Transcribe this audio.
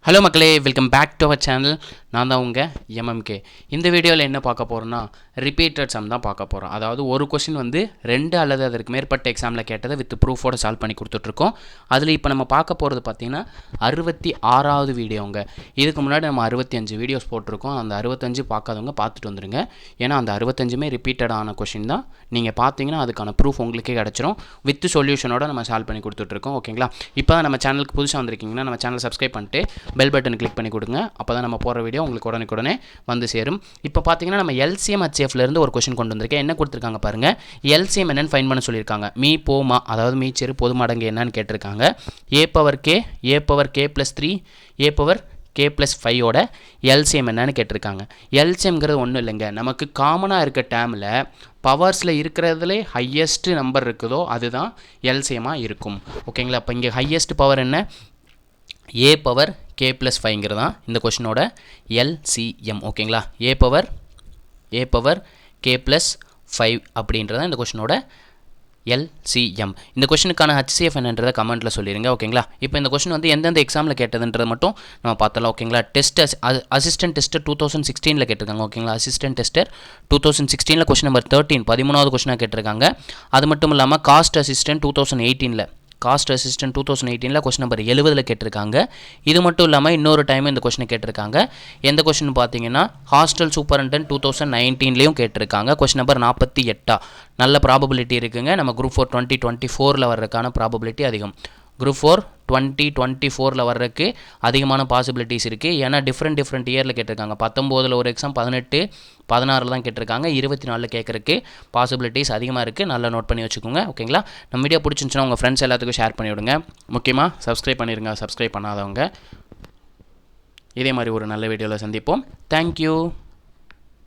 Hello மக்களே, welcome back to our channel. நான் தான் உங்கள் எம்எம்கே. இந்த வீடியோவில் என்ன பார்க்க போகிறோன்னா, ரிப்பீட்டட் சம் தான் பார்க்க போகிறோம். அதாவது ஒரு கொஷின் வந்து 2 அல்லது அதற்கு மேற்பட்ட எக்ஸாமில் கேட்டதை வித் ப்ரூஃபோட சால்வ் பண்ணி கொடுத்துட்ருக்கோம். அதில் இப்போ நம்ம பார்க்க போகிறது பார்த்திங்கன்னா 66வது வீடியோங்க. இதுக்கு முன்னாடி நம்ம 65 வீடியோஸ் போட்டிருக்கோம். அந்த 65 பார்க்காதவங்க பார்த்துட்டு வந்துடுங்க. ஏன்னா அந்த 65மே ரிப்பீட்டடான கொஷின் தான். நீங்கள் பார்த்தீங்கன்னா அதுக்கான ப்ரூஃப் உங்களுக்கே கிடச்சிரும். வித் சொல்யூஷனோட நம்ம சால்வ் பண்ணி கொடுத்துட்ருக்கோம். ஓகேங்களா? இப்போ தான் நம்ம சேனலுக்கு புதுசாக வந்திருக்கீங்கன்னா நம்ம சேனல் சப்ஸ்கிரைப் பண்ணிட்டு பெல் பட்டன் கிளிக் பண்ணி கொடுங்க. அப்போ தான் நம்ம போகிற வீடியோ உங்களுக்கு உடனே வந்து சேரும். இப்போ பார்த்தீங்கன்னா நம்ம எல்சிஎம் ஹெச்எஃப்லேருந்து ஒரு கொஸ்டின் கொண்டு வந்திருக்கேன். என்ன கொடுத்துருக்காங்க பாருங்கள். எல்சிஎம் என்னன்னு ஃபைன் பண்ண சொல்லியிருக்காங்க. மீ போமா, அதாவது மீச்சேரு பொது மடங்கு என்னன்னு கேட்டிருக்காங்க. A power K plus 3 a power K plus 5ஓட LCM என்னன்னு கேட்டிருக்காங்க. எல்சிஎம்ங்கிறது ஒன்றும் இல்லைங்க, நமக்கு காமனாக இருக்க டேமில் பவர்ஸில் இருக்கிறதுலே ஹையஸ்ட் நம்பர் இருக்குதோ அதுதான் எல்சிஎம்மாக இருக்கும். ஓகேங்களா? அப்போ இங்கே ஹையஸ்ட் பவர் என்ன? ஏ பவர் கே ப்ளஸ் 5ங்கிறது தான் இந்த கொஷினோட எல்சிஎம். ஓகேங்களா? ஏ பவர் கே ப்ளஸ் 5 அப்படின்றதான் இந்த கொஷினோட எல்சிஎம். இந்த கொஷினுக்கான ஹச்சிஎஃப் என்னன்றதை கமெண்ட்டில் சொல்லிடுங்க. ஓகேங்களா? இப்போ இந்த கொஷின் வந்து எந்தெந்த எக்ஸாமில் கேட்டதுன்றது மட்டும் நம்ம பார்த்தலாம். ஓகேங்களா? அசிஸ்டன்ட் டெஸ்டர் 2016 கேட்டிருக்காங்க. ஓகேங்களா? அசிஸ்டன்ட் டெஸ்டர் 2016 கொஷின் நம்பர் 13 13வது கொஷினாக கேட்டிருக்காங்க. அது மட்டும் இல்லாமல் காஸ்ட் அசிஸ்டன்ட் 2018 கொஸ்டின் நம்பர் 70 கேட்டிருக்காங்க. இது மட்டும் இல்லாமல் இன்னொரு டைம் இந்த கொஸ்டினை கேட்டிருக்காங்க. எந்த கொஸ்டின் பார்த்தீங்கன்னா ஹாஸ்டல் சூப்பரண்டன்ட் 2019லையும் கேட்டிருக்காங்க. Question number 48. நல்ல ப்ராபபிலிட்டி இருக்குங்க. நம்ம குரூப் 4 2024 வர்றதுக்கான ப்ராபபிலிட்டி அதிகம். குரூப் 4 2024 வர்றதுக்கு அதிகமான பாசிபிலிட்டிஸ் இருக்குது. ஏன்னா டிஃப்ரெண்ட் இயரில் கேட்டிருக்காங்க. 19 ஒரு எக்ஸாம், 18 16 தான் கேட்டிருக்காங்க. 24 கேட்குறக்கு பாசிபிலிட்டிஸ் அதிகமாக இருக்குது. நல்லா நோட் பண்ணி வச்சுக்கோங்க. ஓகேங்களா? நம்ம வீடியோ பிடிச்சிருந்துச்சுன்னா உங்கள் ஃப்ரெண்ட்ஸ் எல்லாத்துக்கும் ஷேர் பண்ணிவிடுங்க. முக்கியமாக சப்ஸ்கிரைப் பண்ணிடுங்க. சப்ஸ்கிரைப் பண்ணாதவங்க. இதே மாதிரி ஒரு நல்ல வீடியோவில் சந்திப்போம். தேங்க்யூ.